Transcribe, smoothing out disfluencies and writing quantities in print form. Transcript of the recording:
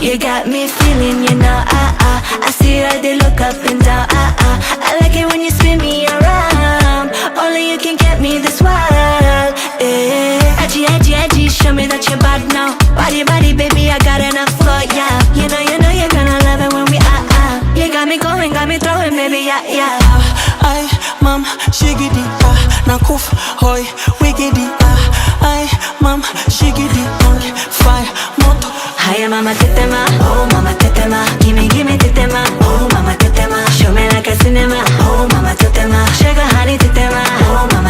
You got me feeling, you know, I see how they look up and down, I like it when you spin me around. Only you can get me this wild, yeah. Edgy, edgy, edgy, show me that you're bad now. Body, body, baby, I got enough for ya. You know you're gonna love it when we you got me going, got me throwing, baby, yeah, yeah. Ay, mam, shigidi, nakuf, hoy, wigidi, ay, mam, shigidi, fire, moto. Haya mama tetema,